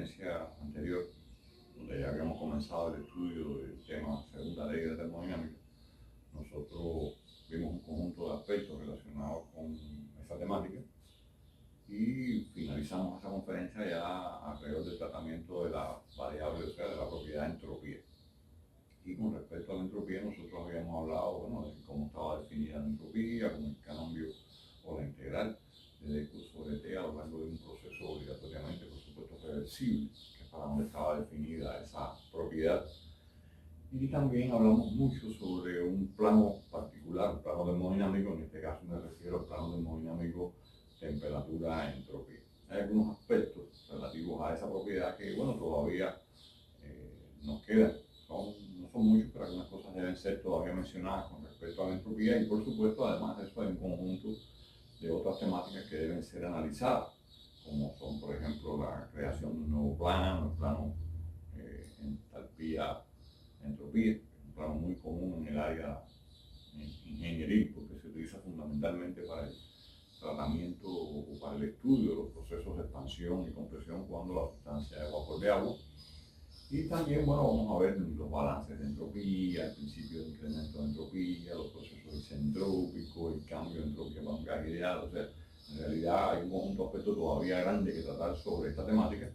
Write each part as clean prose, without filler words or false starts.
conferencia anterior, donde ya habíamos comenzado el estudio del tema segunda ley de termodinámica, nosotros vimos un conjunto de aspectos relacionados con esa temática y finalizamos esta conferencia ya alrededor del tratamiento de la variable, o sea, de la propiedad de entropía. Y con respecto a la entropía, nosotros habíamos hablado, bueno, de cómo estaba definida la entropía, con el cambio o la integral de Q sobre T a lo largo de un proceso obligatoriamente, por supuesto, reversible, que es para donde estaba definida esa propiedad. Y también hablamos mucho sobre un plano particular, un plano termodinámico, en este caso me refiero al plano termodinámico temperatura-entropía. Hay algunos aspectos relativos a esa propiedad que, bueno, todavía nos quedan. No son muchos, pero algunas cosas deben ser todavía mencionadas con respecto a la entropía y, por supuesto, además de eso hay un conjunto de otras temáticas que deben ser analizadas, como son, por ejemplo, la creación de un nuevo plano, el plano entalpía-entropía, un plano muy común en el área ingenieril, porque se utiliza fundamentalmente para el tratamiento o para el estudio de los procesos de expansión y compresión cuando la sustancia es vapor de agua. Y también, bueno, vamos a ver los balances de entropía, el principio de incremento de entropía, los procesos isentrópicos, el cambio de entropía para un gas ideal. O sea, en realidad hay un conjunto de aspectos todavía grande que tratar sobre esta temática,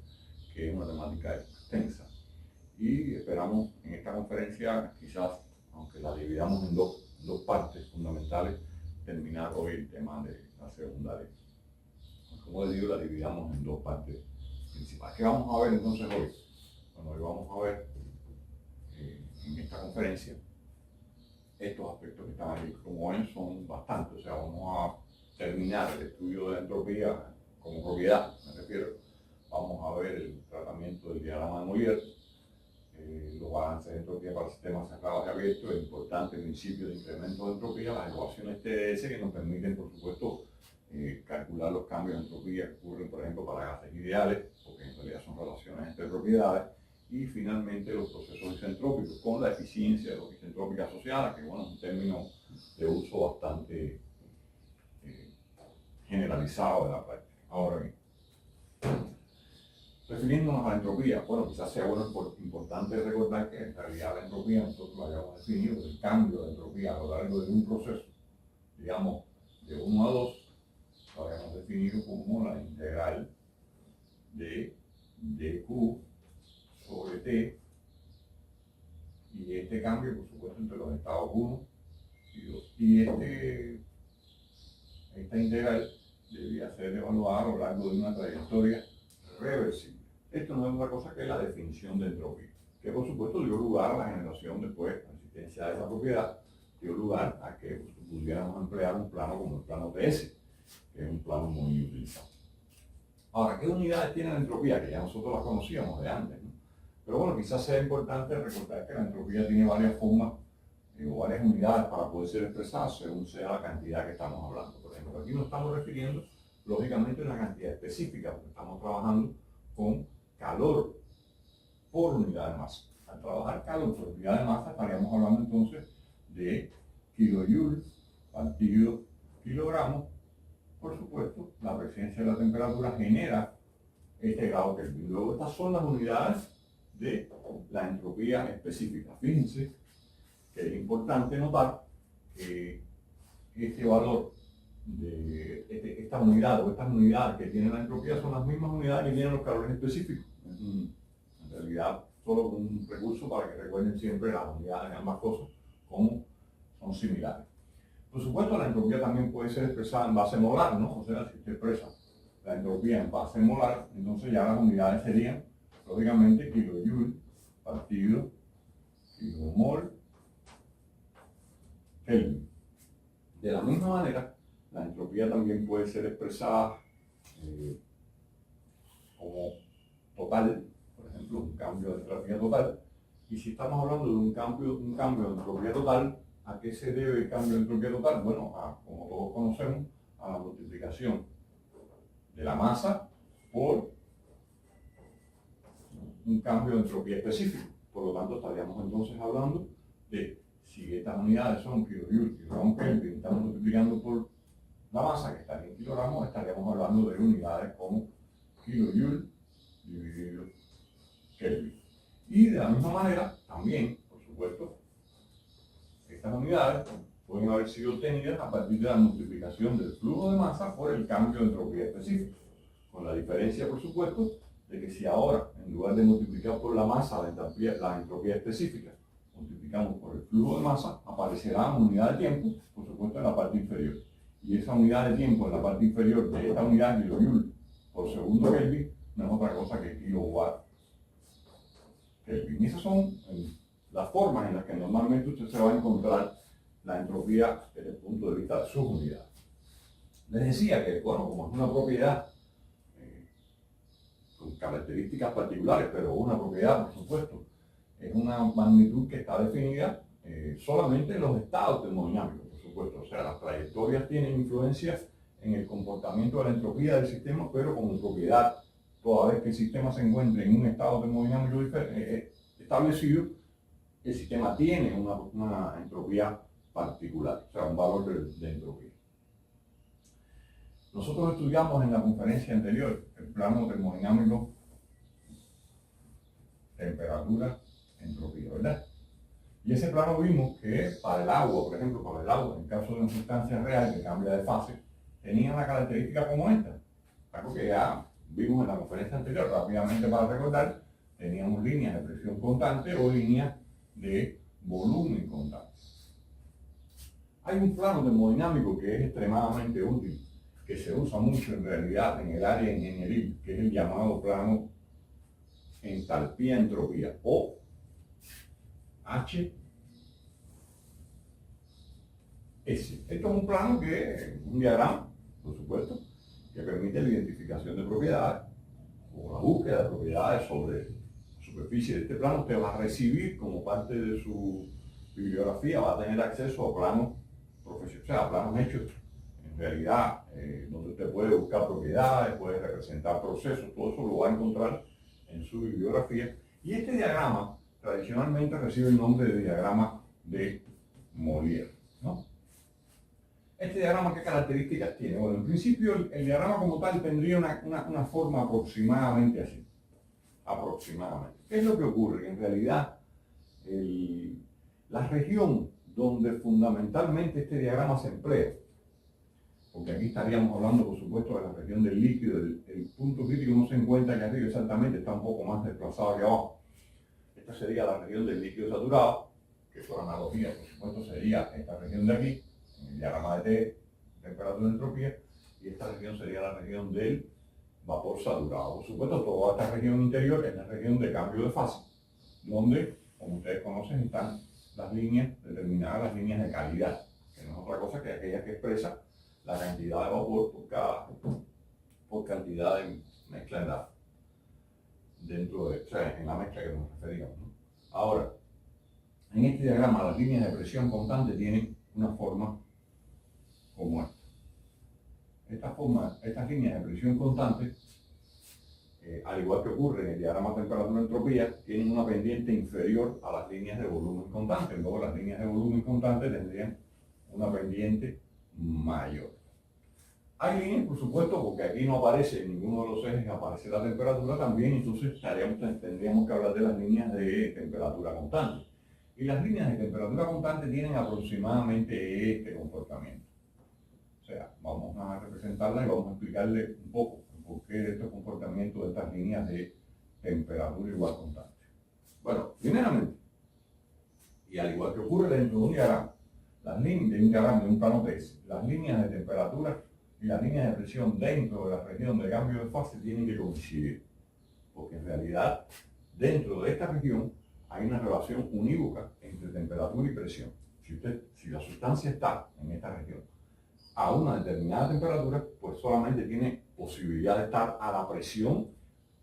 que es una temática extensa. Y esperamos en esta conferencia, quizás, aunque la dividamos en dos partes fundamentales, terminar hoy el tema de la segunda ley. Como les digo, la dividamos en dos partes principales. ¿Qué vamos a ver entonces hoy? Bueno, hoy vamos a ver en esta conferencia estos aspectos que están aquí. Como ven, son bastantes. O sea, vamos a terminar el estudio de la entropía como propiedad, me refiero. Vamos a ver el tratamiento del diagrama de Molière, los balances de entropía para sistemas cerrados y abiertos, el importante principio de incremento de entropía, las ecuaciones TDS que nos permiten, por supuesto, calcular los cambios de entropía que ocurren, por ejemplo, para gases ideales, porque en realidad son relaciones entre propiedades, y finalmente los procesos isentrópicos, con la eficiencia de los isentrópica asociada, que bueno, es un término de uso bastante generalizado de la práctica. Ahora bien, refiriéndonos a la entropía, bueno, quizás sea importante recordar que en realidad la entropía nosotros la habíamos definido, el cambio de entropía a lo largo de un proceso, digamos, de 1 a 2, lo habíamos definido como la integral de dq sobre t, y este cambio, por supuesto, entre los estados 1 y 2. Y esta integral debía ser evaluada a lo largo de una trayectoria reversible. Esto no es otra cosa que la definición de entropía, que por supuesto dio lugar a la generación después, la existencia de esa propiedad, dio lugar a que pudiéramos emplear un plano como el plano TS, que es un plano muy utilizado. Ahora, ¿qué unidades tiene la entropía? Que ya nosotros las conocíamos de antes, ¿no? Pero bueno, quizás sea importante recordar que la entropía tiene varias formas o varias unidades para poder ser expresada según sea la cantidad que estamos hablando. Por ejemplo, aquí nos estamos refiriendo lógicamente a una cantidad específica, porque estamos trabajando con calor por unidad de masa. Al trabajar calor por unidad de masa estaríamos hablando entonces de kilojoule partido kilogramo. Por supuesto, la presencia de la temperatura genera este grado Kelvin. Luego estas son las unidades de la entropía específica. Fíjense que es importante notar que este valor de esta unidad o estas unidades que tiene la entropía son las mismas unidades que tienen los calores específicos. En realidad, solo un recurso para que recuerden siempre las unidades de ambas cosas, como son similares. Por supuesto, la entropía también puede ser expresada en base molar, ¿no? O sea, si usted expresa la entropía en base molar, entonces ya las unidades serían, lógicamente, kilojoule partido kilomol Kelvin. De la misma manera, la entropía también puede ser expresada como total, por ejemplo, un cambio de entropía total. Y si estamos hablando de un cambio de entropía total, ¿a qué se debe el cambio de entropía total? Bueno, como todos conocemos, a la multiplicación de la masa por un cambio de entropía específico. Por lo tanto, estaríamos entonces hablando de, si estas unidades son kilojoule, kilogramo Kelvin, estamos multiplicando por la masa, que estaría en kilogramos, estaríamos hablando de unidades como kilojoule dividido Kelvin. Y de la misma manera, también, por supuesto, estas unidades pueden haber sido obtenidas a partir de la multiplicación del flujo de masa por el cambio de entropía específico. Con la diferencia, por supuesto, de que si ahora, en lugar de multiplicar por la masa la entropía específica, multiplicamos por el flujo de masa, aparecerá una unidad de tiempo, por supuesto, en la parte inferior. Y esa unidad de tiempo en la parte inferior de esta unidad kilojoule por segundo Kelvin no es otra cosa que kilowatt Kelvin. Y esas son las formas en las que normalmente usted se va a encontrar la entropía desde el punto de vista de sus unidades. Les decía que, bueno, como es una propiedad con características particulares, pero una propiedad, por supuesto, es una magnitud que está definida solamente en los estados termodinámicos, por supuesto. O sea, las trayectorias tienen influencia en el comportamiento de la entropía del sistema, pero como propiedad, toda vez que el sistema se encuentre en un estado termodinámico establecido, el sistema tiene una entropía particular, o sea, un valor de entropía. Nosotros estudiamos en la conferencia anterior el plano termodinámico, temperatura, entropía, ¿verdad? Y ese plano vimos que para el agua, por ejemplo, para el agua, en caso de una sustancia real que cambia de fase, tenía una característica como esta. Algo que ya vimos en la conferencia anterior, rápidamente para recordar, teníamos líneas de presión constante o líneas de volumen constante. Hay un plano termodinámico que es extremadamente útil, que se usa mucho en realidad en el área ingenieril, que es el llamado plano entalpía-entropía, o HS. Esto es un plano que es un diagrama, por supuesto, que permite la identificación de propiedades o la búsqueda de propiedades sobre la superficie de este plano. Usted va a recibir como parte de su bibliografía, va a tener acceso a planos profesionales, o sea, a planos hechos en realidad, donde usted puede buscar propiedades, puede representar procesos, todo eso lo va a encontrar en su bibliografía. Y este diagrama tradicionalmente recibe el nombre de diagrama de Molière, ¿no? Este diagrama, ¿qué características tiene? Bueno, en principio el diagrama como tal tendría una forma aproximadamente así. Aproximadamente. ¿Qué es lo que ocurre? En realidad, la región donde fundamentalmente este diagrama se emplea, porque aquí estaríamos hablando, por supuesto, de la región del líquido, el punto crítico no se encuentra aquí arriba exactamente, está un poco más desplazado aquí abajo. Esta sería la región del líquido saturado, que por analogía, por supuesto, sería esta región de aquí, en el diagrama de T, temperatura y entropía, y esta región sería la región del vapor saturado. Por supuesto, toda esta región interior es la región de cambio de fase, donde, como ustedes conocen, están las líneas determinadas, las líneas de calidad, que no es otra cosa que aquellas que expresan la cantidad de vapor por cantidad de mezcla dentro de, o sea, en la mezcla que nos referíamos, ¿no? Ahora, en este diagrama las líneas de presión constante tienen una forma como esta. Estas líneas de presión constante, al igual que ocurre en el diagrama temperatura-entropía, tienen una pendiente inferior a las líneas de volumen constante. Luego las líneas de volumen constante tendrían una pendiente mayor. Hay líneas, por supuesto, porque aquí no aparece en ninguno de los ejes, aparece la temperatura también, entonces tendríamos que hablar de las líneas de temperatura constante. Y las líneas de temperatura constante tienen aproximadamente este comportamiento. O sea, vamos a representarla y vamos a explicarle un poco el porqué de estos comportamientos de estas líneas de temperatura igual constante. Bueno, primeramente, y al igual que ocurre dentro de un diagrama, las líneas de un diagrama de un plano T, las líneas de temperatura y las líneas de presión dentro de la región de cambio de fase tienen que coincidir, porque en realidad dentro de esta región hay una relación unívoca entre temperatura y presión. Si la sustancia está en esta región a una determinada temperatura, pues solamente tiene posibilidad de estar a la presión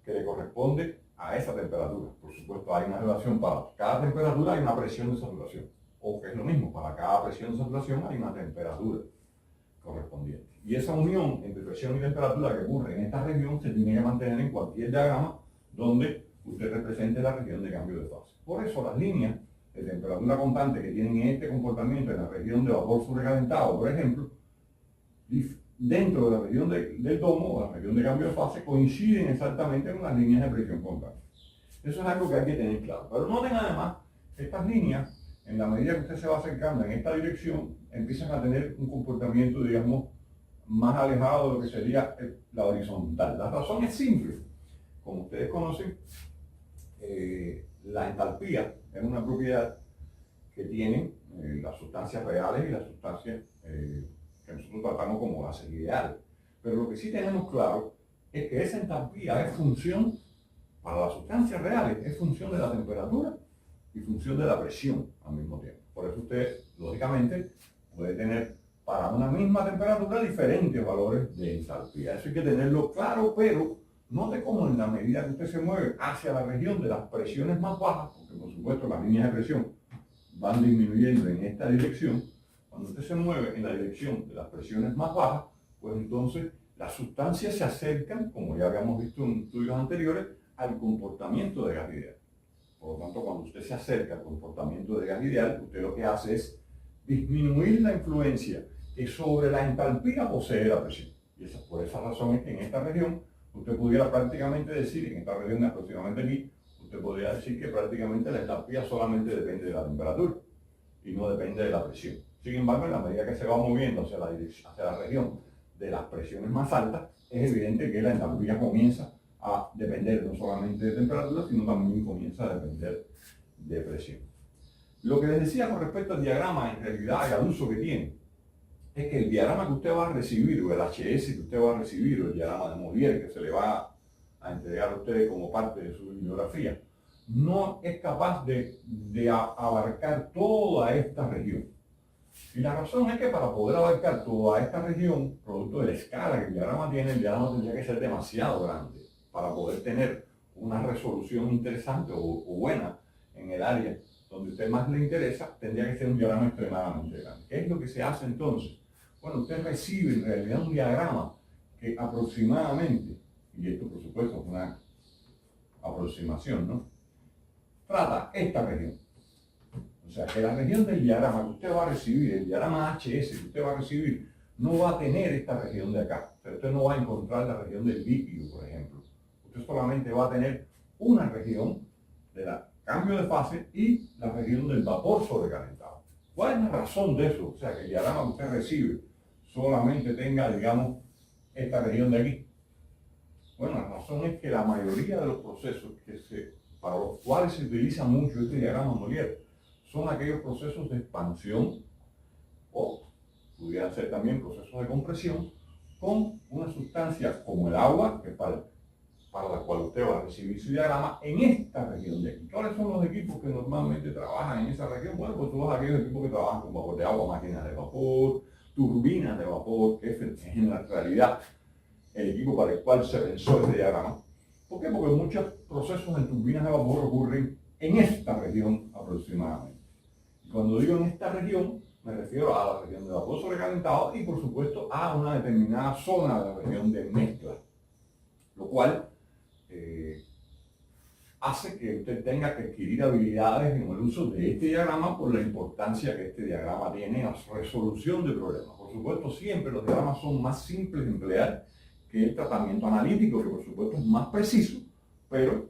que le corresponde a esa temperatura. Por supuesto, hay una relación para cada temperatura, hay una presión de saturación. O que es lo mismo, para cada presión de saturación hay una temperatura correspondiente. Y esa unión entre presión y temperatura que ocurre en esta región se tiene que mantener en cualquier diagrama donde usted represente la región de cambio de fase. Por eso las líneas de temperatura constante que tienen este comportamiento en la región de vapor sobrecalentado, por ejemplo, dentro de la región del domo o la región de cambio de fase coinciden exactamente con las líneas de presión constante. Eso es algo que hay que tener claro. Pero noten además que estas líneas, en la medida que usted se va acercando en esta dirección, empiezan a tener un comportamiento, digamos, más alejado de lo que sería la horizontal. La razón es simple. Como ustedes conocen, la entalpía es una propiedad que tienen las sustancias reales y las sustancias que nosotros tratamos como gases ideales. Pero lo que sí tenemos claro es que esa entalpía es función, para las sustancias reales, es función de la temperatura y función de la presión al mismo tiempo. Por eso usted, lógicamente, puede tener para una misma temperatura diferentes valores de entalpía. Eso hay que tenerlo claro, pero note cómo en la medida que usted se mueve hacia la región de las presiones más bajas, porque por supuesto las líneas de presión van disminuyendo en esta dirección, cuando usted se mueve en la dirección de las presiones más bajas, pues entonces las sustancias se acercan, como ya habíamos visto en estudios anteriores, al comportamiento de gas ideal. Por lo tanto, cuando usted se acerca al comportamiento de gas ideal, usted lo que hace es disminuir la influencia que sobre la entalpía posee la presión. Y por esa razón es que en esta región, usted pudiera prácticamente decir, en esta región de aproximadamente aquí, usted podría decir que prácticamente la entalpía solamente depende de la temperatura y no depende de la presión. Sin embargo, en la medida que se va moviendo hacia la región de las presiones más altas, es evidente que la entalpía comienza a depender no solamente de temperatura, sino también comienza a depender de presión. Lo que les decía con respecto al diagrama, en realidad, y al uso que tiene, es que el diagrama que usted va a recibir, o el HS que usted va a recibir, o el diagrama de Molière que se le va a entregar a usted como parte de su bibliografía, no es capaz de abarcar toda esta región. Y la razón es que para poder abarcar toda esta región, producto de la escala que el diagrama tiene, el diagrama tendría que ser demasiado grande para poder tener una resolución interesante o buena en el área donde a usted más le interesa. Tendría que ser un diagrama extremadamente grande. ¿Qué es lo que se hace entonces? Bueno, usted recibe en realidad un diagrama que aproximadamente, y esto por supuesto es una aproximación, ¿no?, trata esta región. O sea, que la región del diagrama que usted va a recibir, el diagrama HS que usted va a recibir, no va a tener esta región de acá. Pero usted no va a encontrar la región del líquido, por ejemplo. Usted solamente va a tener una región de la cambio de fase y la región del vapor sobrecalentado. ¿Cuál es la razón de eso? O sea, que el diagrama que usted recibe solamente tenga, digamos, esta región de aquí. Bueno, la razón es que la mayoría de los procesos para los cuales se utiliza mucho este diagrama Molière son aquellos procesos de expansión o pudieran ser también procesos de compresión con una sustancia como el agua, que es para la cual usted va a recibir su diagrama en esta región de aquí. ¿Cuáles son los equipos que normalmente trabajan en esa región? Bueno, pues todos aquellos equipos que trabajan con vapor de agua, máquinas de vapor, turbinas de vapor, que es en la realidad el equipo para el cual se pensó este diagrama. ¿Por qué? Porque muchos procesos en turbinas de vapor ocurren en esta región aproximadamente. Y cuando digo en esta región, me refiero a la región de vapor sobrecalentado y por supuesto a una determinada zona de la región de mezcla, lo cual hace que usted tenga que adquirir habilidades en el uso de este diagrama por la importancia que este diagrama tiene en la resolución de problemas. Por supuesto, siempre los diagramas son más simples de emplear que el tratamiento analítico, que por supuesto es más preciso, pero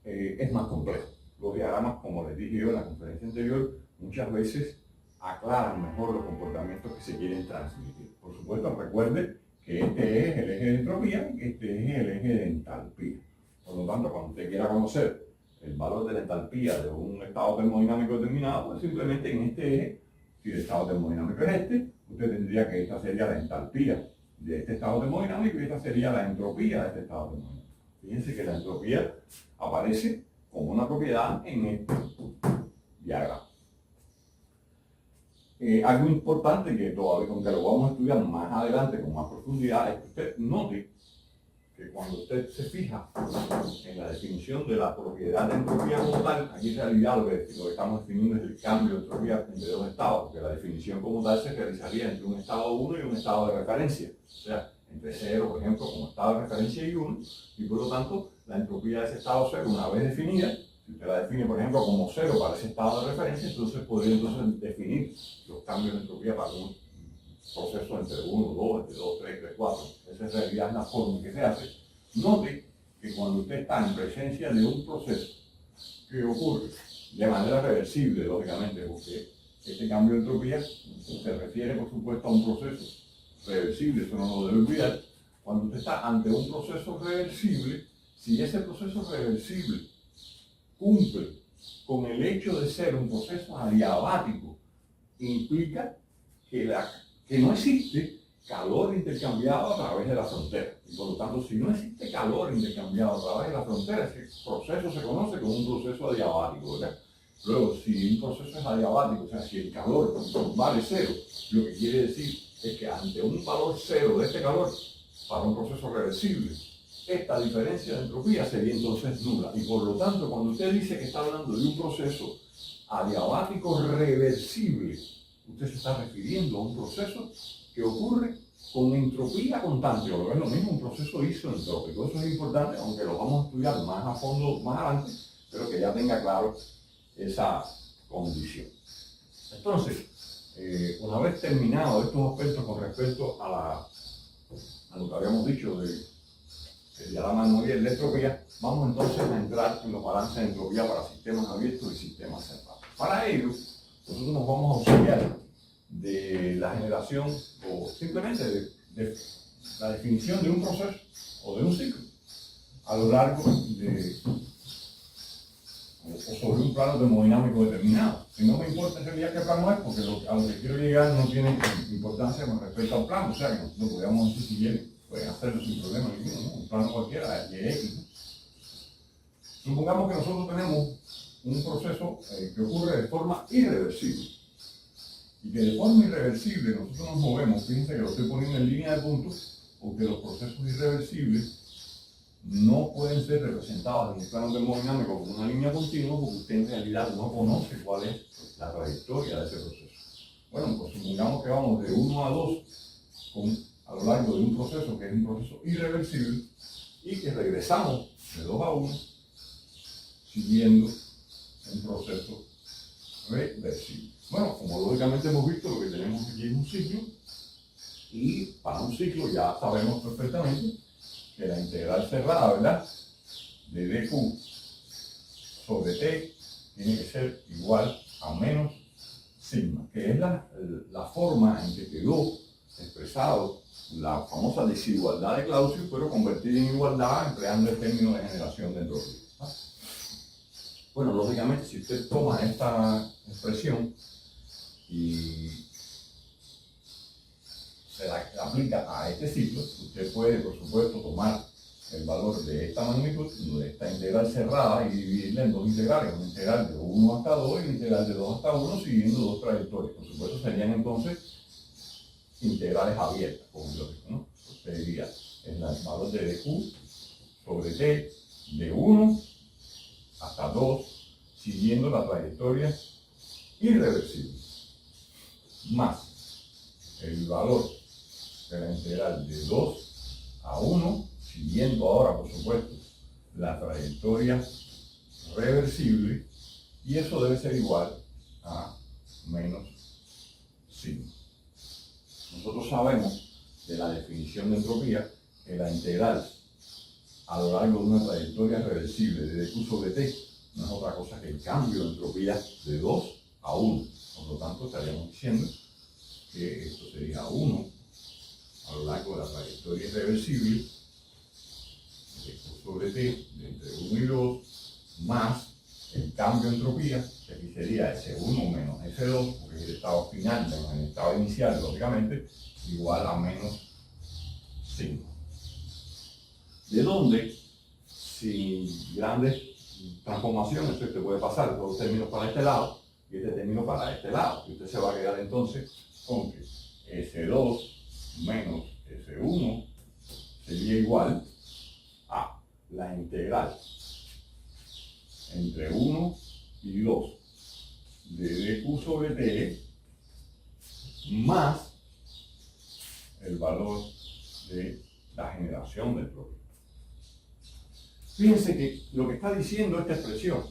es más complejo. Los diagramas, como les dije yo en la conferencia anterior, muchas veces aclaran mejor los comportamientos que se quieren transmitir. Por supuesto, recuerde que este es el eje de entropía y este es el eje de entalpía. Por lo tanto, cuando usted quiera conocer el valor de la entalpía de un estado termodinámico determinado, pues simplemente en este eje, si el estado termodinámico es este, usted tendría que esta sería la entalpía de este estado termodinámico y esta sería la entropía de este estado termodinámico. Fíjense que la entropía aparece como una propiedad en este diagrama. Algo importante que todavía, aunque lo vamos a estudiar más adelante con más profundidad, es que usted note que cuando usted se fija en la definición de la propiedad de entropía como tal, aquí en realidad lo que estamos definiendo es el cambio de entropía entre dos estados, porque la definición como tal se realizaría entre un estado 1 y un estado de referencia, o sea, entre 0, por ejemplo, como estado de referencia y 1, y por lo tanto, la entropía de ese estado 0, una vez definida, si usted la define, por ejemplo, como 0 para ese estado de referencia, entonces podría definir los cambios de entropía para un procesos entre 1, 2, entre 2, 3, 3, 4. Esa en realidad es la forma en que se hace. Note que cuando usted está en presencia de un proceso que ocurre de manera reversible, lógicamente, porque este cambio de entropía se refiere, por supuesto, a un proceso reversible, eso no lo debe olvidar. Cuando usted está ante un proceso reversible, si ese proceso reversible cumple con el hecho de ser un proceso adiabático, implica que no existe calor intercambiado a través de la frontera. Y por lo tanto, si no existe calor intercambiado a través de la frontera, ese proceso se conoce como un proceso adiabático, ¿verdad? Luego, si un proceso es adiabático, o sea, si el calor vale cero, lo que quiere decir es que ante un valor cero de este calor, para un proceso reversible, esta diferencia de entropía sería entonces nula. Y por lo tanto, cuando usted dice que está hablando de un proceso adiabático reversible, usted se está refiriendo a un proceso que ocurre con entropía constante, o lo que es lo mismo, un proceso isoentrópico. Eso es importante, aunque lo vamos a estudiar más a fondo más adelante, pero que ya tenga claro esa condición. Entonces, una vez terminado estos aspectos con respecto a lo que habíamos dicho de diagrama de memoria y la entropía, vamos entonces a entrar en los balances de entropía para sistemas abiertos y sistemas cerrados. Para ello, nosotros nos vamos a auxiliar de la generación o simplemente de la definición de un proceso o de un ciclo a lo largo de o sobre un plano termodinámico determinado. Si no me importa en realidad qué plano es, porque a lo que quiero llegar no tiene importancia con respecto al plano, o sea que nosotros podríamos decir si quieren, pueden hacerlo sin problema ninguno, ¿no? Un plano cualquiera, y X, ¿no? Supongamos que nosotros tenemos un proceso que ocurre de forma irreversible, y que de forma irreversible nosotros nos movemos, fíjense que lo estoy poniendo en línea de puntos, porque los procesos irreversibles no pueden ser representados en el plano termodinámico como una línea continua, porque usted en realidad no conoce cuál es la trayectoria de ese proceso. Bueno, pues supongamos que vamos de 1 a 2 a lo largo de un proceso que es un proceso irreversible y que regresamos de 2 a 1 siguiendo un proceso reversible. Bueno, como lógicamente hemos visto, lo que tenemos aquí es un ciclo, y para un ciclo ya sabemos perfectamente que la integral cerrada, ¿verdad?, de dq sobre t tiene que ser igual a menos sigma, que es la forma en que quedó expresado la famosa desigualdad de Clausius, pero convertida en igualdad empleando el término de generación de entropía. Bueno, lógicamente, si usted toma esta expresión y se la aplica a este ciclo, usted puede, por supuesto, tomar el valor de esta magnitud, de esta integral cerrada, y dividirla en dos integrales, una integral de 1 hasta 2 y una integral de 2 hasta 1, siguiendo dos trayectorias. Por supuesto, serían entonces integrales abiertas, como es lógico, ¿no? Usted diría, es el valor de dq sobre t de 1 hasta 2, siguiendo la trayectoria irreversible, más el valor de la integral de 2 a 1, siguiendo ahora, por supuesto, la trayectoria reversible, y eso debe ser igual a menos sigma. Nosotros sabemos de la definición de entropía que la integral a lo largo de una trayectoria reversible de dq sobre t no es otra cosa que el cambio de entropía de 2 a 1. Por lo tanto, estaríamos diciendo que esto sería 1 a lo largo de la trayectoria irreversible de dq sobre t de entre 1 y 2 más el cambio de entropía, que aquí sería S1 menos S2, porque es el estado final, en el estado inicial, lógicamente, igual a menos sigma. De donde, sin grandes transformaciones, usted puede pasar todos los términos para este lado y este término para este lado. Y usted se va a quedar entonces con que S2 menos S1 sería igual a la integral entre 1 y 2 de dq sobre t más el valor de la generación de entropía. Fíjense que lo que está diciendo esta expresión,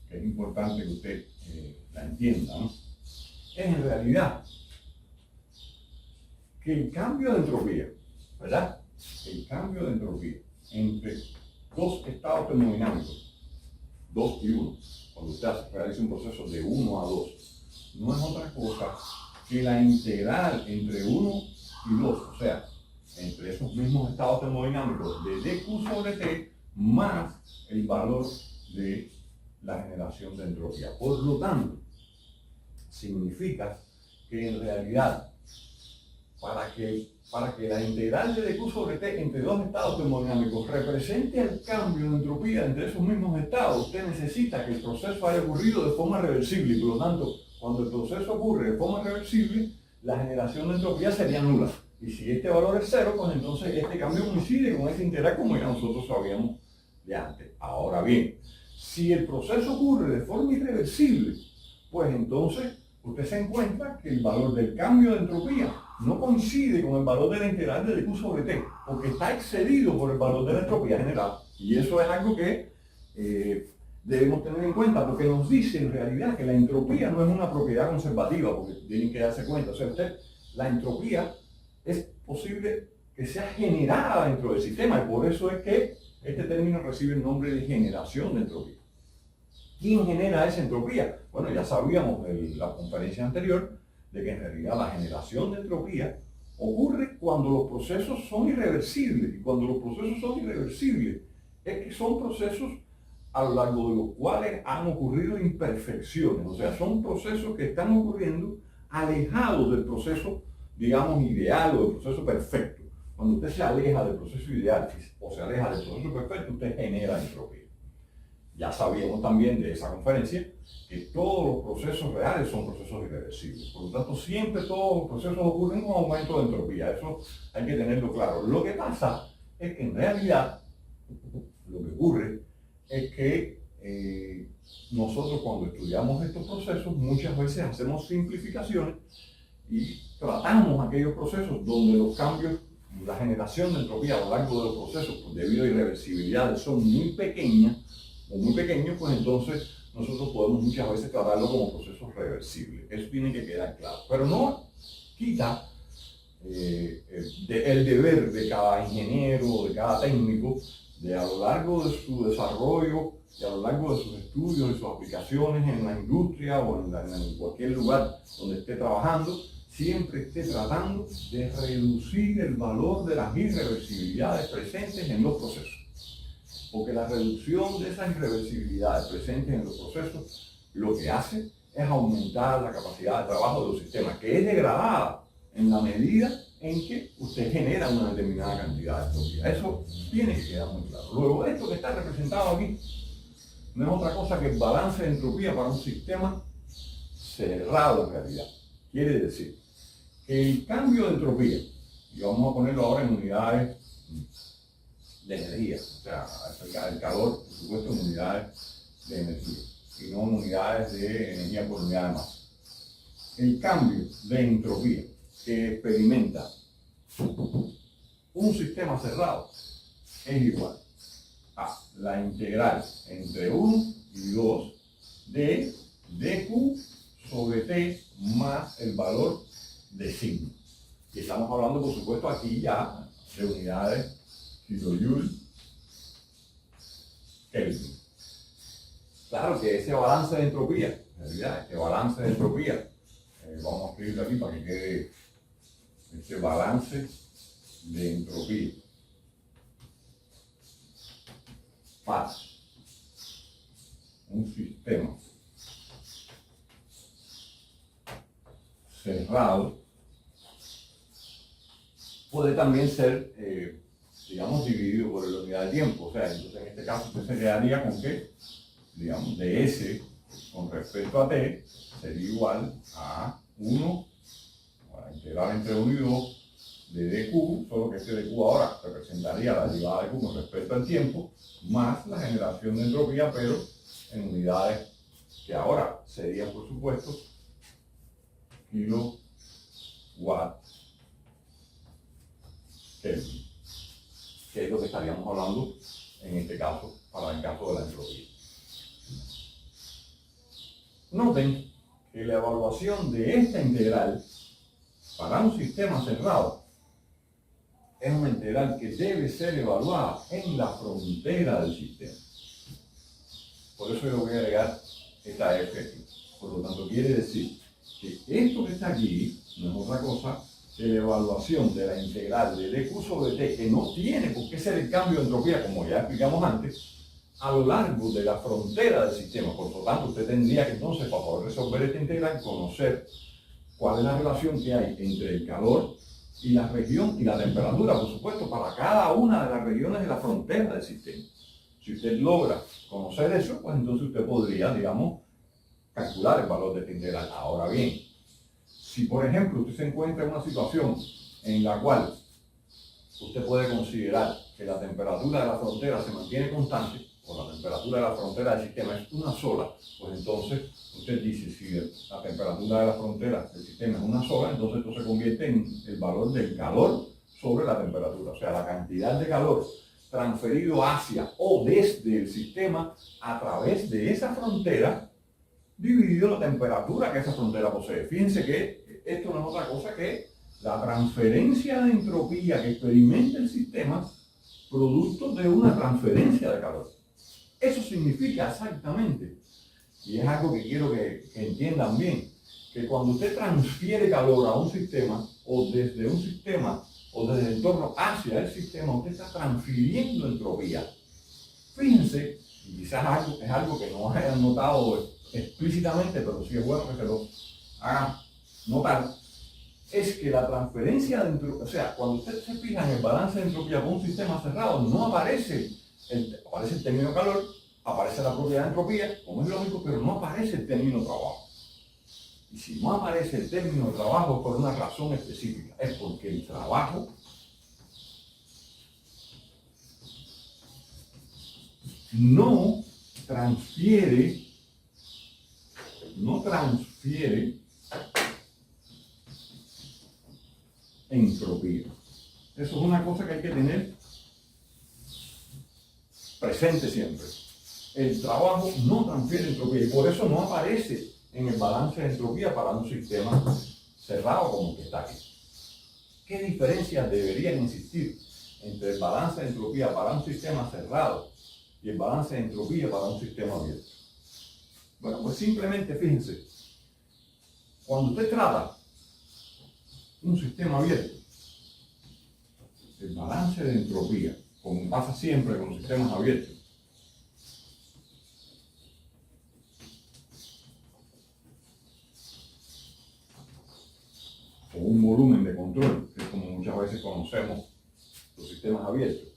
que es importante que usted la entienda, ¿no?, es en realidad que el cambio de entropía, ¿verdad? El cambio de entropía entre dos estados termodinámicos, 2 y 1, cuando usted realiza un proceso de 1 a 2, no es otra cosa que la integral entre 1 y 2, o sea, entre esos mismos estados termodinámicos de dq sobre t más el valor de la generación de entropía. Por lo tanto, significa que en realidad, para que la integral de dq sobre t entre dos estados termodinámicos represente el cambio de entropía entre esos mismos estados, usted necesita que el proceso haya ocurrido de forma reversible y por lo tanto, cuando el proceso ocurre de forma reversible, la generación de entropía sería nula. Y si este valor es 0, pues entonces este cambio coincide con ese integral como ya nosotros sabíamos de antes. Ahora bien, si el proceso ocurre de forma irreversible, pues entonces usted se encuentra que el valor del cambio de entropía no coincide con el valor de la integral de dq sobre t, porque está excedido por el valor de la entropía general. Y eso es algo que debemos tener en cuenta, porque nos dice en realidad que la entropía no es una propiedad conservativa, porque tienen que darse cuenta. O sea, la entropía es posible que sea generada dentro del sistema, y por eso es que este término recibe el nombre de generación de entropía. ¿Quién genera esa entropía? Bueno, ya sabíamos en la conferencia anterior de que en realidad la generación de entropía ocurre cuando los procesos son irreversibles. Y cuando los procesos son irreversibles, es que son procesos a lo largo de los cuales han ocurrido imperfecciones. O sea, son procesos que están ocurriendo alejados del proceso, digamos, ideal o del proceso perfecto. Cuando usted se aleja del proceso ideal o se aleja del proceso perfecto, usted genera entropía. Ya sabíamos también de esa conferencia que todos los procesos reales son procesos irreversibles. Por lo tanto, siempre todos los procesos ocurren con aumento de entropía. Eso hay que tenerlo claro. Lo que pasa es que en realidad lo que ocurre es que nosotros cuando estudiamos estos procesos muchas veces hacemos simplificaciones y tratamos aquellos procesos donde los cambios, la generación de entropía a lo largo de los procesos, pues debido a irreversibilidades, son muy pequeñas o muy pequeños, pues entonces nosotros podemos muchas veces tratarlo como procesos reversibles. Eso tiene que quedar claro. Pero no quita el deber de cada ingeniero, de cada técnico, de a lo largo de su desarrollo y a lo largo de sus estudios y sus aplicaciones en la industria o en cualquier lugar donde esté trabajando, siempre esté tratando de reducir el valor de las irreversibilidades presentes en los procesos. Porque la reducción de esas irreversibilidades presentes en los procesos lo que hace es aumentar la capacidad de trabajo de los sistemas, que es degradada en la medida en que usted genera una determinada cantidad de entropía. Eso tiene que quedar muy claro. Luego, esto que está representado aquí no es otra cosa que el balance de entropía para un sistema cerrado en realidad. Quiere decir que el cambio de entropía, y vamos a ponerlo ahora en unidades de energía, o sea, el calor, por supuesto, en unidades de energía, y no en unidades de energía por unidad de masa. El cambio de entropía que experimenta un sistema cerrado es igual a la integral entre 1 y 2 de dq sobre t más el valor de signo. Y estamos hablando, por supuesto, aquí ya de unidades kilojoule Kelvin. Claro que ese balance de entropía, en realidad, este balance de entropía, vamos a escribirlo aquí para que quede este balance de entropía para un sistema cerrado puede también ser, digamos, dividido por la unidad de tiempo. O sea, entonces en este caso usted se quedaría con que, digamos, de S con respecto a T sería igual a 1, a la integral entre 1 y 2 de dq, solo que este dq ahora representaría la derivada de q con respecto al tiempo, más la generación de entropía, pero en unidades que ahora serían, por supuesto, kilowatt Kelvin, que es lo que estaríamos hablando en este caso, para el caso de la entropía. Noten que la evaluación de esta integral para un sistema cerrado es una integral que debe ser evaluada en la frontera del sistema. Por eso yo voy a agregar esta F aquí. Por lo tanto, quiere decir que esto que está aquí no es otra cosa que la evaluación de la integral de dq sobre t, que no tiene por qué ser el cambio de entropía, como ya explicamos antes, a lo largo de la frontera del sistema. Por lo tanto, usted tendría que entonces, para poder resolver esta integral, conocer cuál es la relación que hay entre el calor y la región y la temperatura, por supuesto, para cada una de las regiones de la frontera del sistema. Si usted logra conocer eso, pues entonces usted podría, digamos, calcular el valor de esta integral. Ahora bien, si por ejemplo usted se encuentra en una situación en la cual usted puede considerar que la temperatura de la frontera se mantiene constante, o la temperatura de la frontera del sistema es una sola, pues entonces usted dice, si la temperatura de la frontera del sistema es una sola, entonces esto se convierte en el valor del calor sobre la temperatura, o sea, la cantidad de calor transferido hacia o desde el sistema a través de esa frontera, dividido la temperatura que esa frontera posee. Fíjense que esto no es otra cosa que la transferencia de entropía que experimenta el sistema producto de una transferencia de calor. Eso significa exactamente, y es algo que quiero que entiendan bien, que cuando usted transfiere calor a un sistema, o desde un sistema, o desde el entorno hacia el sistema, usted está transfiriendo entropía. Fíjense, y quizás es algo que no hayan notado explícitamente, pero sí es bueno que se lo hagan notar, es que la transferencia de entropía, o sea, cuando usted se fija en el balance de entropía con un sistema cerrado, no aparece el término calor, aparece la propiedad de entropía, como es lógico, pero no aparece el término trabajo. Y si no aparece el término trabajo por una razón específica, es porque el trabajo no transfiere entropía. Eso es una cosa que hay que tener presente siempre. El trabajo no transfiere entropía y por eso no aparece en el balance de entropía para un sistema cerrado como el que está aquí. ¿Qué diferencias deberían existir entre el balance de entropía para un sistema cerrado y el balance de entropía para un sistema abierto? Bueno, pues simplemente fíjense, cuando usted trata un sistema abierto, el balance de entropía, como pasa siempre con los sistemas abiertos, o un volumen de control, que es como muchas veces conocemos los sistemas abiertos,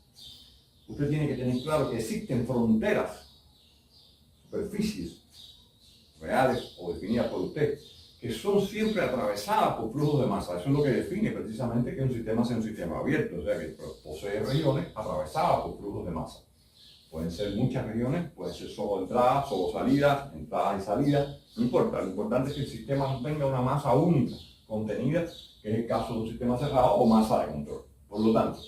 usted tiene que tener claro que existen fronteras, superficies reales o definidas por usted, que son siempre atravesadas por flujos de masa. Eso es lo que define precisamente que un sistema sea un sistema abierto, o sea que posee regiones atravesadas por flujos de masa. Pueden ser muchas regiones, pueden ser solo entradas, solo salidas, entradas y salidas, no importa. Lo importante es que el sistema no tenga una masa única contenida, que es el caso de un sistema cerrado o masa de control. Por lo tanto,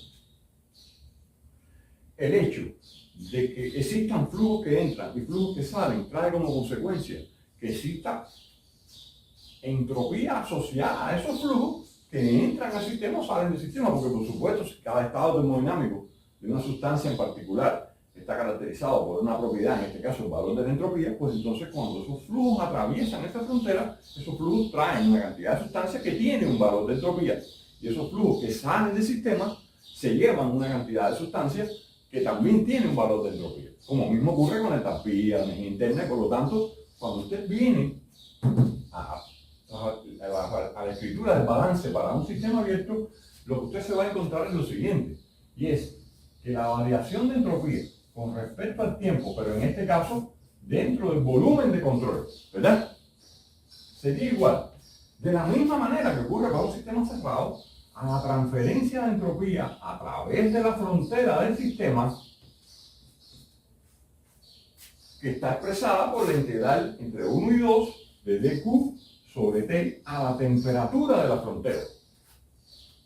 el hecho de que existan flujos que entran y flujos que salen trae como consecuencia que exista entropía asociada a esos flujos que entran al sistema o salen del sistema, porque por supuesto si cada estado termodinámico de una sustancia en particular está caracterizado por una propiedad, en este caso el valor de la entropía, pues entonces cuando esos flujos atraviesan esta frontera, esos flujos traen una cantidad de sustancias que tiene un valor de entropía, y esos flujos que salen del sistema se llevan una cantidad de sustancias que también tiene un valor de entropía, como mismo ocurre con la entropía, la energía interna, y por lo tanto, cuando usted viene a la escritura del balance para un sistema abierto, lo que usted se va a encontrar es lo siguiente, y es que la variación de entropía con respecto al tiempo, pero en este caso dentro del volumen de control, ¿verdad? Sería igual, de la misma manera que ocurre para un sistema cerrado, a la transferencia de entropía a través de la frontera del sistema, que está expresada por la integral entre 1 y 2 de dq sobre T a la temperatura de la frontera,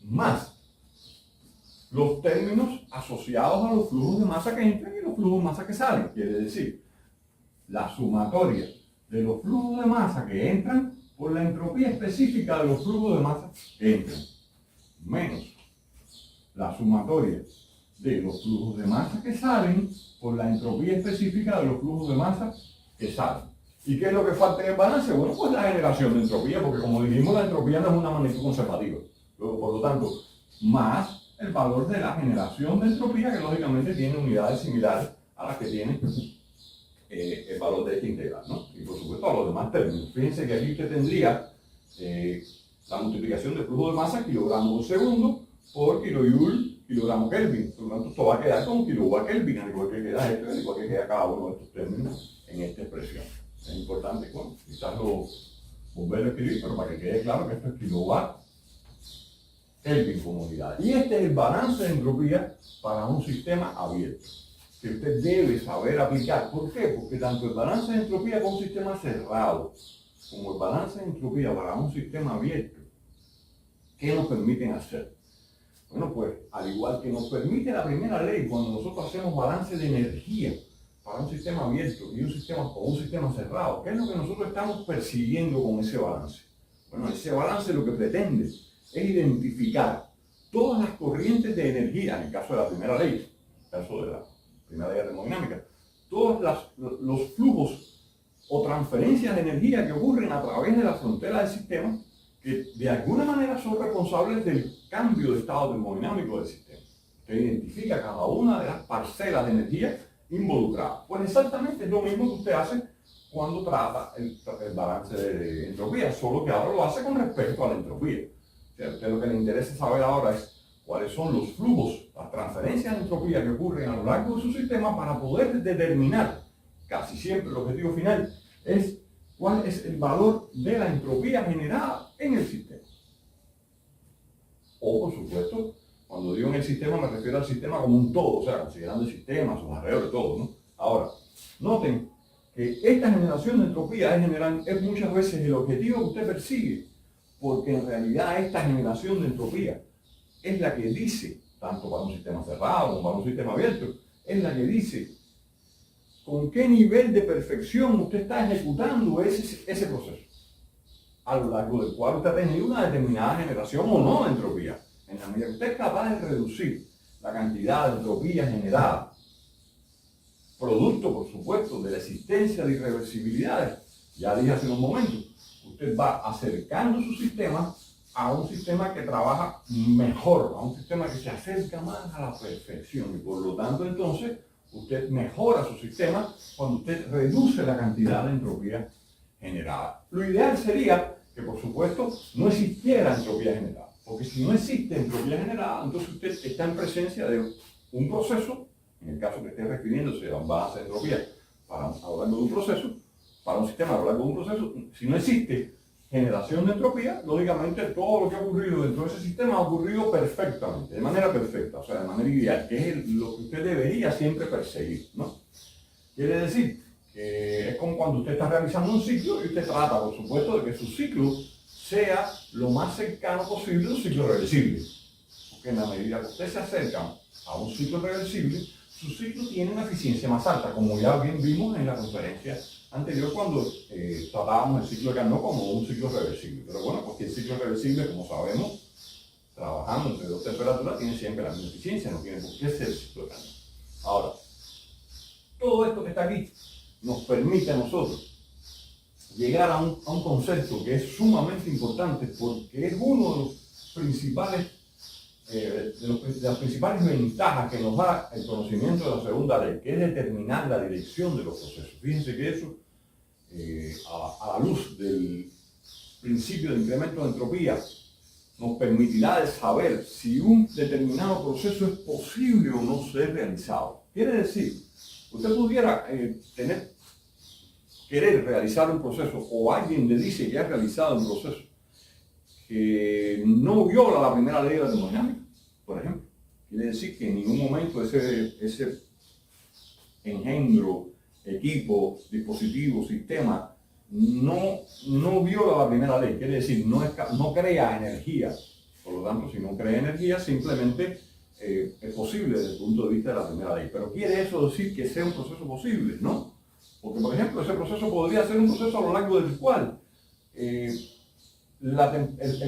más los términos asociados a los flujos de masa que entran y los flujos de masa que salen. Quiere decir, la sumatoria de los flujos de masa que entran por la entropía específica de los flujos de masa que entran, menos la sumatoria de los flujos de masa que salen por la entropía específica de los flujos de masa que salen. ¿Y qué es lo que falta en el balance? Bueno, pues la generación de entropía, porque como dijimos, la entropía no es una magnitud conservativa. Luego, por lo tanto, más el valor de la generación de entropía, que lógicamente tiene unidades similares a las que tiene el valor de esta integral, ¿no? Y por supuesto a los demás términos. Fíjense que aquí usted tendría la multiplicación de flujo de masa kilogramo por segundo por kilojoule kilogramo Kelvin. Por lo tanto, esto va a quedar como kilowatt Kelvin, al igual que queda esto, al igual que queda cada uno de estos términos en esta expresión. Es importante, bueno, quizás volverlo a escribir, pero para que quede claro que esto es kilowatt Kelvin como unidad. Y este es el balance de entropía para un sistema abierto, que usted debe saber aplicar. ¿Por qué? Porque tanto el balance de entropía para un sistema cerrado, como el balance de entropía para un sistema abierto, ¿qué nos permiten hacer? Bueno, pues al igual que nos permite la primera ley, cuando nosotros hacemos balance de energía para un sistema abierto y un sistema cerrado, ¿qué es lo que nosotros estamos persiguiendo con ese balance? Bueno, ese balance lo que pretende es identificar todas las corrientes de energía, en el caso de la primera ley, en el caso de la primera ley de termodinámica, todos los flujos o transferencias de energía que ocurren a través de la frontera del sistema, que de alguna manera son responsables del cambio de estado termodinámico del sistema. Usted identifica cada una de las parcelas de energía involucradas. Pues exactamente es lo mismo que usted hace cuando trata el balance de entropía, solo que ahora lo hace con respecto a la entropía. O sea, a usted lo que le interesa saber ahora es cuáles son los flujos, las transferencias de entropía que ocurren a lo largo de su sistema para poder determinar, casi siempre el objetivo final es cuál es el valor de la entropía generada en el sistema. O, por supuesto, cuando digo en el sistema me refiero al sistema como un todo, o sea, considerando el sistema, sus alrededores, todo, ¿no? Ahora, noten que esta generación de entropía es muchas veces el objetivo que usted persigue, porque en realidad esta generación de entropía es la que dice, tanto para un sistema cerrado como para un sistema abierto, es la que dice con qué nivel de perfección usted está ejecutando ese proceso, a lo largo del cual usted ha tenido una determinada generación o no de entropía. En la medida que usted es capaz de reducir la cantidad de entropía generada, producto, por supuesto, de la existencia de irreversibilidades, ya dije hace unos momentos, usted va acercando su sistema a un sistema que trabaja mejor, a un sistema que se acerca más a la perfección y por lo tanto entonces usted mejora su sistema cuando usted reduce la cantidad de entropía generada. Lo ideal sería que por supuesto no existiera entropía generada, porque si no existe entropía generada, entonces usted está en presencia de un proceso, en el caso que esté refiriéndose a un balance de entropía a lo largo de un proceso, para un sistema a lo largo de un proceso, si no existe generación de entropía, lógicamente todo lo que ha ocurrido dentro de ese sistema ha ocurrido perfectamente, de manera perfecta, o sea, de manera ideal, que es lo que usted debería siempre perseguir, ¿no? Quiere decir que es como cuando usted está realizando un ciclo y usted trata, por supuesto, de que su ciclo sea lo más cercano posible a un ciclo reversible. Porque en la medida que usted se acerca a un ciclo reversible, su ciclo tiene una eficiencia más alta, como ya bien vimos en la conferencia anterior cuando tratábamos el ciclo de Carnot como un ciclo reversible. Pero bueno, porque el ciclo reversible, como sabemos, trabajando entre dos temperaturas, tiene siempre la misma eficiencia, no tiene por qué ser el ciclo de Carnot. Ahora, todo esto que está aquí nos permite a nosotros llegar a un concepto que es sumamente importante porque es uno de los principales de las principales ventajas que nos da el conocimiento de la segunda ley, que es determinar la dirección de los procesos. Fíjense que eso, a la luz del principio de incremento de entropía, nos permitirá saber si un determinado proceso es posible o no ser realizado. Quiere decir, usted pudiera querer realizar un proceso, o alguien le dice que ha realizado un proceso que no viola la primera ley de la termodinámica, por ejemplo. Quiere decir que en ningún momento ese engendro, equipo, dispositivo, sistema, no viola la primera ley. Quiere decir, no crea energía. Por lo tanto, si no crea energía, simplemente es posible desde el punto de vista de la primera ley. Pero ¿quiere eso decir que sea un proceso posible? No. Porque, por ejemplo, ese proceso podría ser un proceso a lo largo del cual el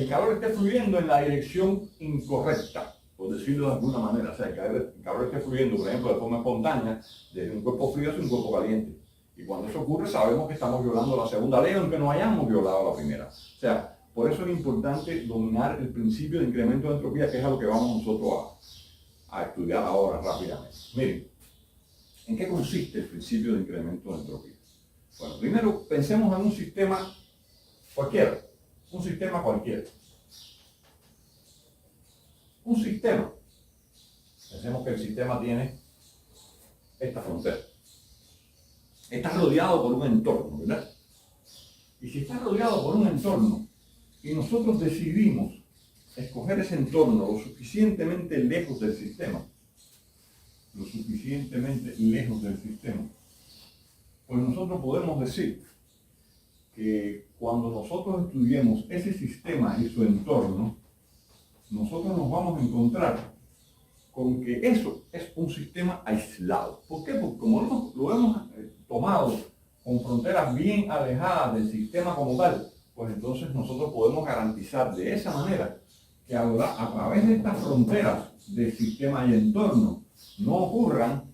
calor esté fluyendo en la dirección incorrecta, por decirlo de alguna manera. O sea, el calor esté fluyendo, por ejemplo, de forma espontánea, desde un cuerpo frío hacia un cuerpo caliente. Y cuando eso ocurre, sabemos que estamos violando la segunda ley, aunque no hayamos violado la primera. O sea, por eso es importante dominar el principio de incremento de entropía, que es a lo que vamos nosotros a estudiar ahora rápidamente. Miren, ¿en qué consiste el principio de incremento de entropía? Bueno, primero pensemos en un sistema cualquiera. Un sistema cualquiera. Un sistema. Pensemos que el sistema tiene esta frontera. Está rodeado por un entorno, ¿verdad? Y si está rodeado por un entorno y nosotros decidimos escoger ese entorno lo suficientemente lejos del sistema, pues nosotros podemos decir que cuando nosotros estudiemos ese sistema y su entorno, nosotros nos vamos a encontrar con que eso es un sistema aislado. ¿Por qué? Porque como lo hemos tomado con fronteras bien alejadas del sistema como tal, pues entonces nosotros podemos garantizar de esa manera que a través de estas fronteras de sistema y entorno no ocurran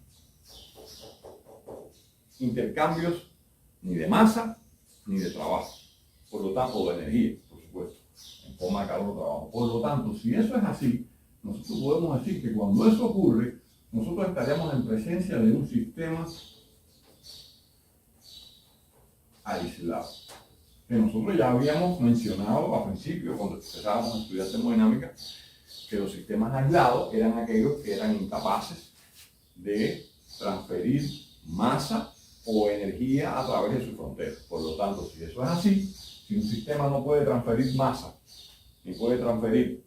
intercambios ni de masa ni de trabajo, por lo tanto, de energía, por supuesto, en forma de calor o trabajo. Por lo tanto, si eso es así, nosotros podemos decir que cuando eso ocurre, nosotros estaríamos en presencia de un sistema aislado, que nosotros ya habíamos mencionado al principio, cuando empezábamos a estudiar termodinámica, que los sistemas aislados eran aquellos que eran incapaces de transferir masa o energía a través de su frontera. Por lo tanto, si eso es así, si un sistema no puede transferir masa, ni puede transferir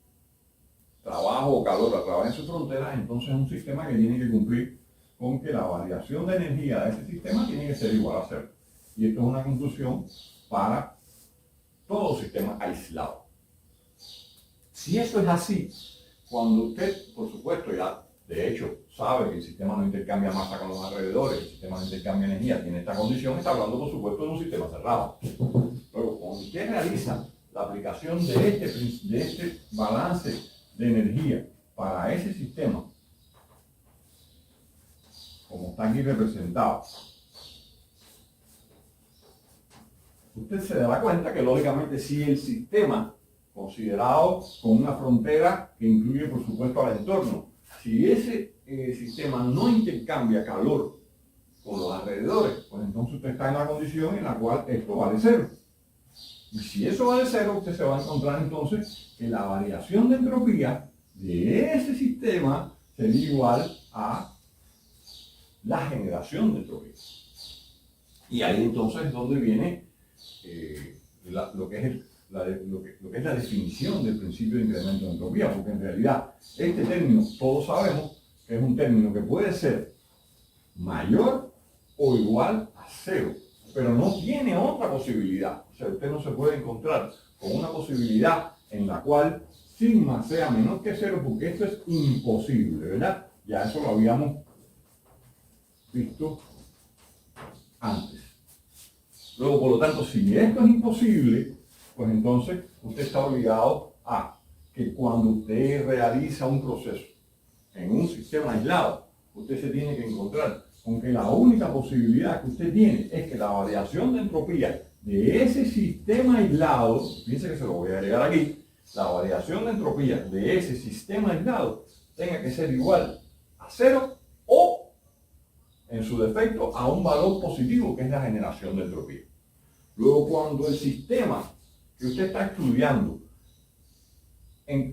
trabajo o calor a través de sus fronteras, entonces es un sistema que tiene que cumplir con que la variación de energía de ese sistema tiene que ser igual a cero. Y esto es una conclusión para todo sistema aislado. Si eso es así, cuando usted, por supuesto, ya de hecho sabe que el sistema no intercambia masa con los alrededores, el sistema no intercambia energía, tiene esta condición, está hablando, por supuesto, de un sistema cerrado. Luego, cuando usted realiza la aplicación de este balance de energía para ese sistema, como está aquí representado, usted se dará cuenta que lógicamente si el sistema, considerado con una frontera que incluye por supuesto al entorno, si ese sistema no intercambia calor con los alrededores, pues entonces usted está en la condición en la cual esto vale cero. Y si eso vale cero, usted se va a encontrar entonces que la variación de entropía de ese sistema sería igual a la generación de entropía. Y ahí entonces es donde viene lo que es la definición del principio de incremento de entropía, porque en realidad este término, todos sabemos que es un término que puede ser mayor o igual a cero, pero no tiene otra posibilidad. O sea, usted no se puede encontrar con una posibilidad en la cual sigma sea menor que cero, porque esto es imposible, ¿verdad? Ya eso lo habíamos visto antes. Luego, por lo tanto, si esto es imposible, pues entonces usted está obligado a que cuando usted realiza un proceso en un sistema aislado, usted se tiene que encontrar con que la única posibilidad que usted tiene es que la variación de entropía de ese sistema aislado, fíjense que se lo voy a agregar aquí, la variación de entropía de ese sistema aislado tenga que ser igual a cero o, en su defecto, a un valor positivo, que es la generación de entropía. Luego, cuando el sistema que usted está estudiando,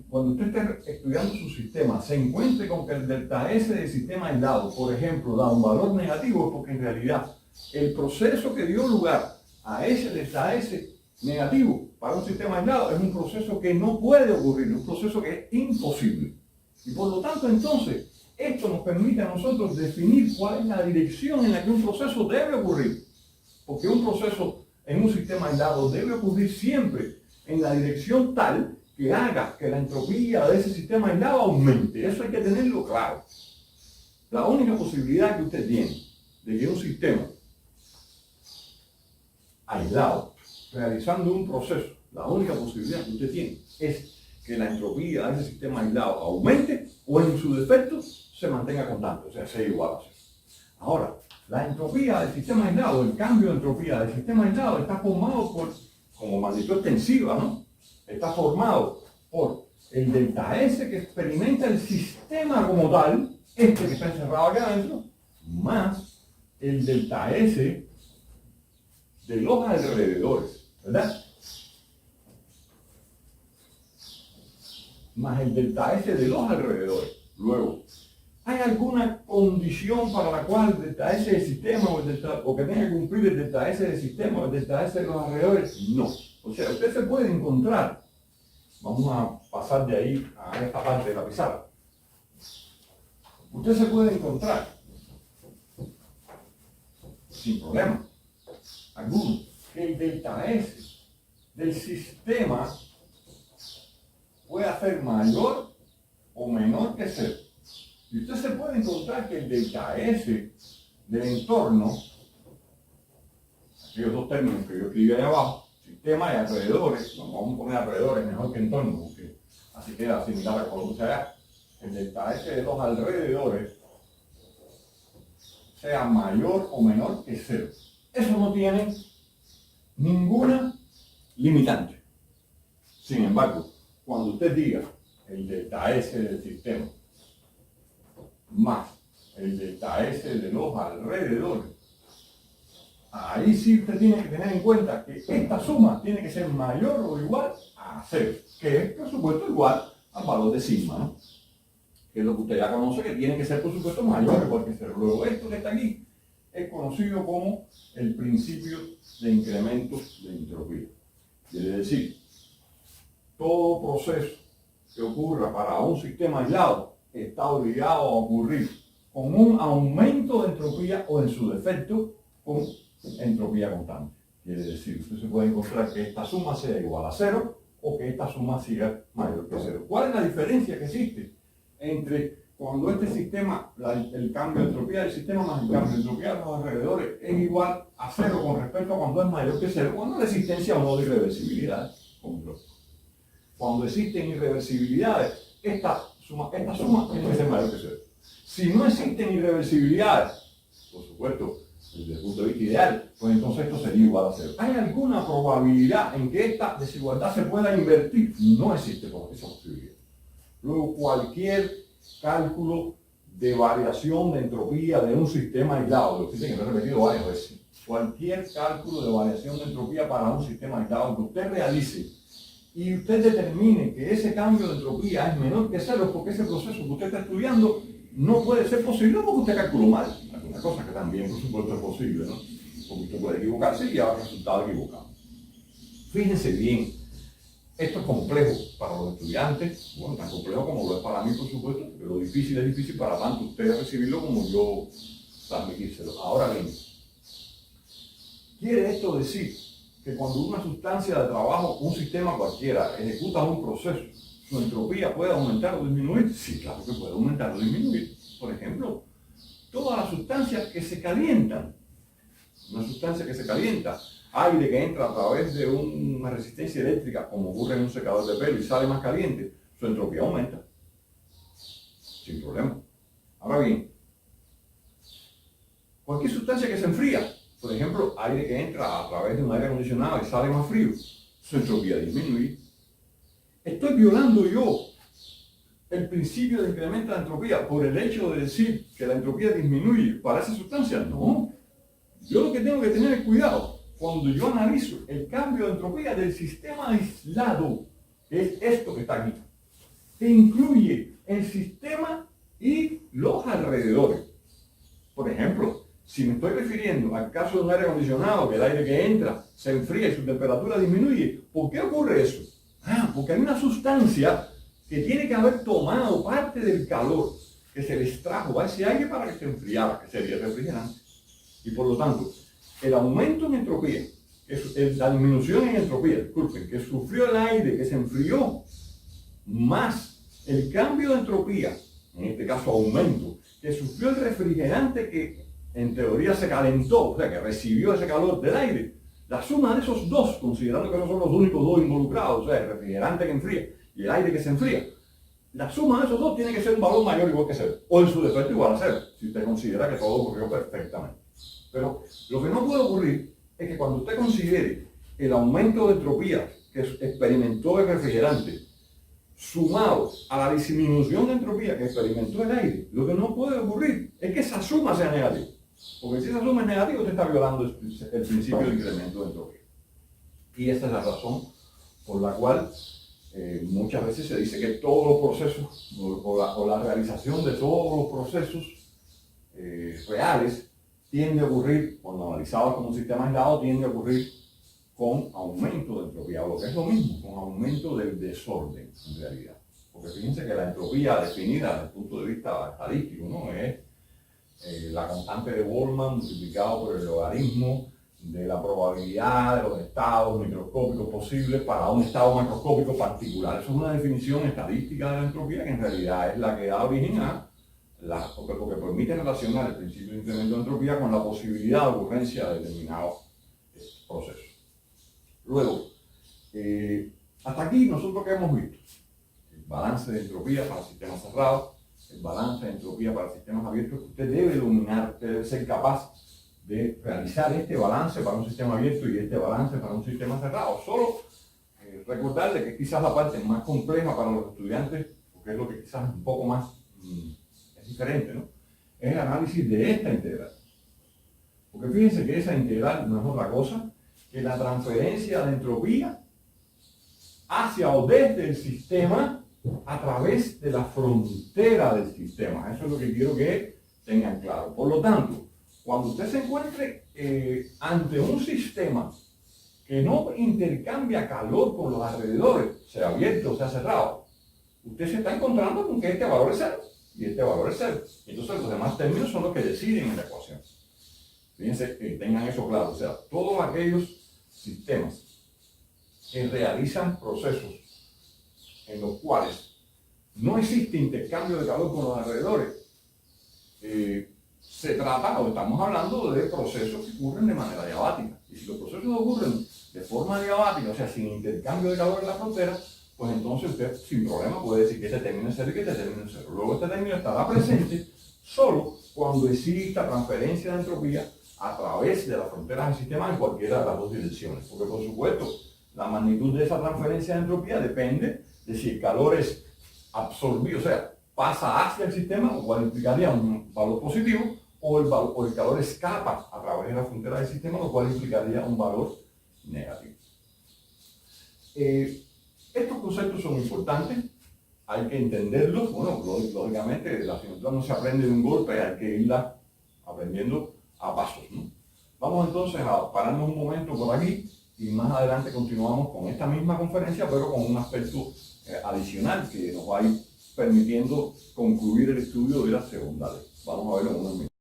cuando usted esté estudiando su sistema, se encuentre con que el delta S del sistema aislado, por ejemplo, da un valor negativo, es porque en realidad el proceso que dio lugar a ese delta S negativo para un sistema aislado es un proceso que no puede ocurrir, es un proceso que es imposible. Y por lo tanto, entonces, esto nos permite a nosotros definir cuál es la dirección en la que un proceso debe ocurrir. Porque un proceso en un sistema aislado debe ocurrir siempre en la dirección tal que haga que la entropía de ese sistema aislado aumente. Eso hay que tenerlo claro. La única posibilidad que usted tiene de que un sistema aislado realizando un proceso, la única posibilidad que usted tiene es que la entropía de ese sistema aislado aumente o en su defecto se mantenga constante, o sea, sea igual a cero. Ahora, la entropía del sistema aislado, el cambio de entropía del sistema aislado está formado por, como magnitud extensiva, ¿no? Está formado por el delta S que experimenta el sistema como tal, este que está encerrado acá adentro, más el delta S de los alrededores, ¿verdad? Más el delta S de los alrededores. Luego, ¿hay alguna condición para la cual el delta S del sistema o que tenga que cumplir el delta S del sistema o el delta S de los alrededores? No. O sea, usted se puede encontrar, vamos a pasar de ahí a esta parte de la pizarra, usted se puede encontrar sin problema alguno que el delta S del sistema pueda ser mayor o menor que cero. Y usted se puede encontrar que el delta S del entorno, aquellos dos términos que yo escribí ahí abajo, sistema y alrededores, vamos a poner alrededores mejor que entorno, porque así queda similar a como sea, el delta S de los alrededores sea mayor o menor que cero. Eso no tiene ninguna limitante. Sin embargo, cuando usted diga el delta S del sistema más el delta S de los alrededores, ahí sí usted tiene que tener en cuenta que esta suma tiene que ser mayor o igual a cero, que es por supuesto igual al valor de sigma, ¿no? Que es lo que usted ya conoce, que tiene que ser por supuesto mayor o igual que cero. Luego esto que está aquí es conocido como el principio de incremento de entropía. Quiere decir, todo proceso que ocurra para un sistema aislado está obligado a ocurrir con un aumento de entropía o en su defecto con entropía constante. Quiere decir, usted se puede encontrar que esta suma sea igual a cero o que esta suma sea mayor que cero. ¿Cuál es la diferencia que existe entre cuando este sistema, el cambio de entropía del sistema más el cambio de entropía de los alrededores es igual a cero con respecto a cuando es mayor que cero, cuando la existencia o no de irreversibilidad? Cuando existen irreversibilidades, esta suma tiene que ser mayor que cero. Si no existen irreversibilidades, por supuesto, desde el punto de vista ideal, pues entonces esto sería igual a cero. ¿Hay alguna probabilidad en que esta desigualdad se pueda invertir? No existe esa posibilidad. Luego, cualquier cálculo de variación de entropía de un sistema aislado, lo que he repetido varias veces, cualquier cálculo de variación de entropía para un sistema aislado que usted realice y usted determine que ese cambio de entropía es menor que cero, porque ese proceso que usted está estudiando no puede ser posible porque usted calculó mal. Alguna cosa que también, por supuesto, es posible, ¿no? Porque usted puede equivocarse y llevar resultado equivocado. Fíjense bien, esto es complejo para los estudiantes, bueno, tan complejo como lo es para mí, por supuesto, pero lo difícil es difícil para tanto ustedes recibirlo como yo transmitírselo. Ahora bien, ¿quiere esto decir que cuando una sustancia de trabajo, un sistema cualquiera, ejecuta un proceso, su entropía puede aumentar o disminuir? Sí, claro que puede aumentar o disminuir. Por ejemplo, todas las sustancias que se calientan, una sustancia que se calienta, aire que entra a través de una resistencia eléctrica, como ocurre en un secador de pelo y sale más caliente, su entropía aumenta, sin problema. Ahora bien, cualquier sustancia que se enfría, por ejemplo, aire que entra a través de un aire acondicionado y sale más frío, su entropía disminuye. ¿Estoy violando yo el principio de incremento de entropía por el hecho de decir que la entropía disminuye para esa sustancia? No. Yo lo que tengo que tener es cuidado cuando yo analizo el cambio de entropía del sistema aislado, que es esto que está aquí, que incluye el sistema y los alrededores. Por ejemplo, si me estoy refiriendo al caso de un aire acondicionado, que el aire que entra se enfría y su temperatura disminuye, ¿por qué ocurre eso? Porque hay una sustancia que tiene que haber tomado parte del calor que se le extrajo a ese aire para que se enfriara, que sería el refrigerante. Y por lo tanto, el aumento en entropía, la disminución en entropía, disculpen, que sufrió el aire, que se enfrió, más el cambio de entropía, en este caso aumento, que sufrió el refrigerante que en teoría se calentó, o sea, que recibió ese calor del aire, La suma de esos dos, considerando que esos son los únicos dos involucrados, o sea, el refrigerante que enfría y el aire que se enfría, la suma de esos dos tiene que ser un valor mayor o igual que cero, o en su defecto igual a cero, si usted considera que todo ocurrió perfectamente. Pero lo que no puede ocurrir es que cuando usted considere el aumento de entropía que experimentó el refrigerante, sumado a la disminución de entropía que experimentó el aire, lo que no puede ocurrir es que esa suma sea negativa. Porque si esa suma es negativa, usted está violando el principio de incremento de entropía. Y esa es la razón por la cual muchas veces se dice que todos los procesos, o la realización de todos los procesos reales, tiende a ocurrir, cuando analizados como un sistema aislado, tiende a ocurrir con aumento de entropía, o lo que es lo mismo, con aumento del desorden en realidad. Porque fíjense que la entropía definida desde el punto de vista estadístico, ¿no?, es la constante de Boltzmann multiplicado por el logaritmo de la probabilidad de los estados microscópicos posibles para un estado macroscópico particular. Eso es una definición estadística de la entropía que en realidad es la que da origen a porque permite relacionar el principio de incremento de entropía con la posibilidad de ocurrencia de determinados procesos. Luego, hasta aquí nosotros que hemos visto el balance de entropía para sistemas cerrados, el balance de entropía para sistemas abiertos. Usted debe dominar, usted debe ser capaz de realizar este balance para un sistema abierto y este balance para un sistema cerrado. Solo recordarle que quizás la parte más compleja para los estudiantes, porque es lo que quizás es un poco más es diferente, ¿no?, es el análisis de esta integral. Porque fíjense que esa integral no es otra cosa que la transferencia de entropía hacia o desde el sistema a través de la frontera del sistema. Eso es lo que quiero que tengan claro. Por lo tanto, cuando usted se encuentre ante un sistema que no intercambia calor con los alrededores, sea abierto o sea cerrado, usted se está encontrando con que este valor es cero y este valor es cero. Entonces los demás términos son los que deciden en la ecuación. Fíjense que tengan eso claro. O sea, todos aquellos sistemas que realizan procesos en los cuales no existe intercambio de calor con los alrededores, se trata, o estamos hablando de procesos que ocurren de manera diabática. Y si los procesos ocurren de forma diabática, o sea, sin intercambio de calor en la frontera, pues entonces usted sin problema puede decir que este término es cero y que este término es cero. Luego este término estará presente solo cuando exista transferencia de entropía a través de las fronteras del sistema en cualquiera de las dos direcciones. Porque por supuesto, la magnitud de esa transferencia de entropía depende de si el calor es absorbido, o sea, pasa hacia el sistema, lo cual implicaría un valor positivo, o el calor escapa a través de la frontera del sistema, lo cual implicaría un valor negativo. Estos conceptos son importantes, hay que entenderlos. Bueno, lógicamente la asignatura no se aprende de un golpe, hay que irla aprendiendo a pasos, ¿no? Vamos entonces a pararnos un momento por aquí y más adelante continuamos con esta misma conferencia, pero con un aspecto adicional que nos va a ir permitiendo concluir el estudio de la segunda ley. Vamos a verlo en unos minutos.